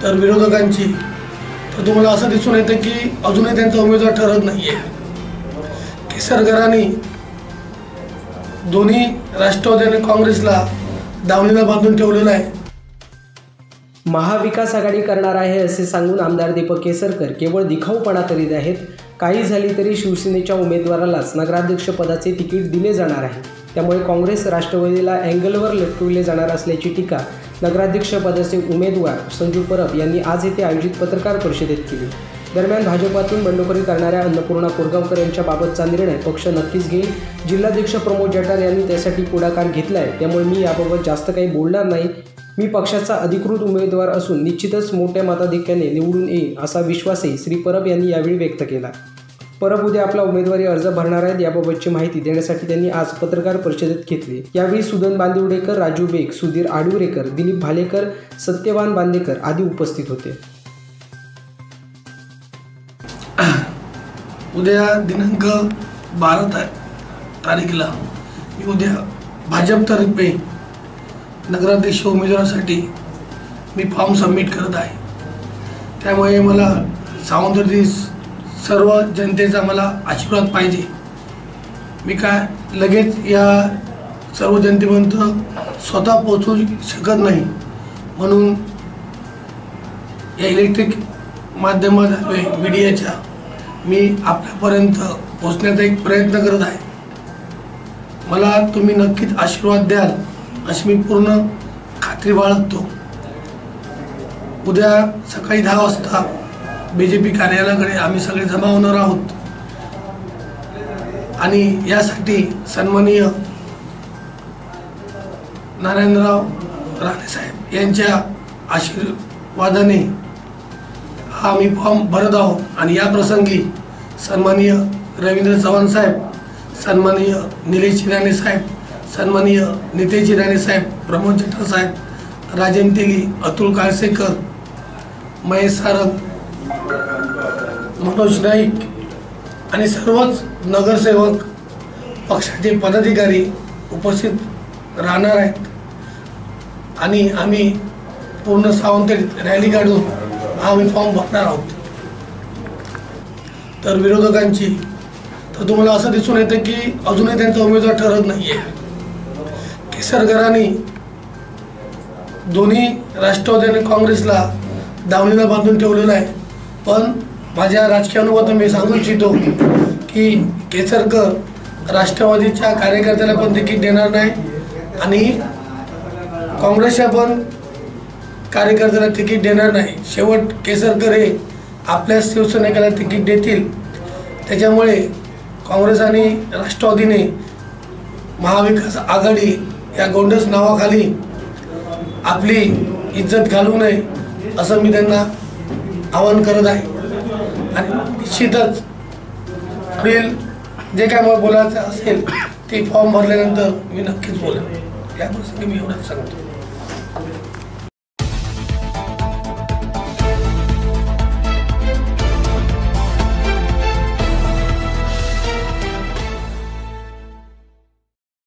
तर विरोधकांची तर तुम्हाला असं दिसून येतं की अजूनही त्यांचा उमेदवार ठरत नाही आहे। केसरकरांनी दोन्ही राष्ट्रवादी आणि काँग्रेसला दावणीला बांधून ठेवलेलं आहे। महाविकास आघाडी करणार आहे असे सांगून आमदार दीपक केसरकर केवळ दिखाऊपणा करीत आहेत। काही झाली तरी शिवसेनेच्या उमेदवारालाच नगराध्यक्षपदाचे तिकीट दिले जाणार आहे, त्यामुळे काँग्रेस राष्ट्रवादीला अँगलवर लटकविले जाणार असल्याची टीका नगराध्यक्षपदाचे उमेदवार संजू परब यांनी आज येथे आयोजित पत्रकार परिषदेत केली। दरम्यान भाजपातून बंडखोरी करणाऱ्या अन्नपूर्णा कोरगावकर यांच्याबाबतचा निर्णय पक्ष नक्कीच घेईल। जिल्हाध्यक्ष प्रमोद जठार यांनी त्यासाठी पुढाकार घेतला आहे, त्यामुळे मी याबाबत जास्त काही बोलणार नाही। मी पक्षाचा अधिकृत उमेदवार असून निश्चितच मोठ्या मताधिक्याने निवडून येईन असा विश्वासही श्री परब यांनी यावेळी व्यक्त केला। परब उद्या आपला उमेदवारी अर्ज भरणार आहेत, याबाबतची माहिती देण्यासाठी त्यांनी आज पत्रकार परिषदेत घेतली। यावेळी सुदन बांदिवडेकर, राजू बेग, सुधीर आडुरेकर, दिलीप भालेकर, सत्यवान बांदेकर आदी उपस्थित होते। उद्या दिनांक 12 तारीखला मी उद्या भाजपतर्फे नगराध्यक्ष उमेदवारासाठी मी फॉर्म सबमिट करत आहे। त्यामुळे मला सावंतवाडी सर्व जनतेचा मला आशीर्वाद पाहिजे। मी काय लगेच या सर्व जनतेपर्यंत स्वतः पोहोचू शकत नाही, म्हणून या इलेक्ट्रिक माध्यमाद्वारे मीडियाच्या मी आपल्यापर्यंत पोहोचण्याचा एक प्रयत्न करत आहे। मला तुम्ही नक्कीच आशीर्वाद द्याल अशी मी पूर्ण खात्री बाळगतो। उद्या सकाळी 10 वाजता बीजेपी कार्यालयाकडे आम्ही सगळे जमा होणार आहोत आणि यासाठी सन्माननीय नारायणराव राणे साहेब यांच्या आशीर्वादाने हा मी फॉर्म भरत आहोत। आणि या प्रसंगी सन्माननीय रवींद्र चव्हाण साहेब, सन्माननीय निलेश राणे साहेब, सन्माननीय नितेश राणे साहेब, प्रमोद जठार साहेब, राजन तेली, अतुल काळसेकर, महेश सारंग, मनोज नाईक आणि सर्वच नगरसेवक पक्षाचे पदाधिकारी उपस्थित राहणार आहेत आणि आम्ही पूर्ण सावंतवाडीत रॅली काढून हा मी फॉर्म भरणार आहोत। तर विरोधकांची तर तुम्हाला असं दिसून येतं की अजूनही त्यांचा उमेदवार ठरत नाही आहे। केसरकरांनी दोन्ही राष्ट्रवादी आणि काँग्रेसला दावणीला बांधून ठेवलेलं आहे, पण माझ्या राजकीय अनुभवातून मी सांगू इच्छितो की केसरकर राष्ट्रवादीच्या कार्यकर्त्याला पण तिकीट देणार नाही आणि काँग्रेसच्या पण कार्यकर्त्याला तिकीट देणार नाही। शेवट केसरकर हे आपल्या शिवसैनिकाला तिकीट देतील। त्याच्यामुळे काँग्रेस आणि राष्ट्रवादीने महाविकास आघाडी या गोंडस नावाखाली आपली इज्जत घालवू नये असं मी त्यांना आवाहन करत आहे। आणि निश्चितच पुढील जे काय मला बोलायचं असेल ते फॉर्म भरल्यानंतर मी नक्कीच बोलेन। या प्रसंगी मी एवढंच सांगतो।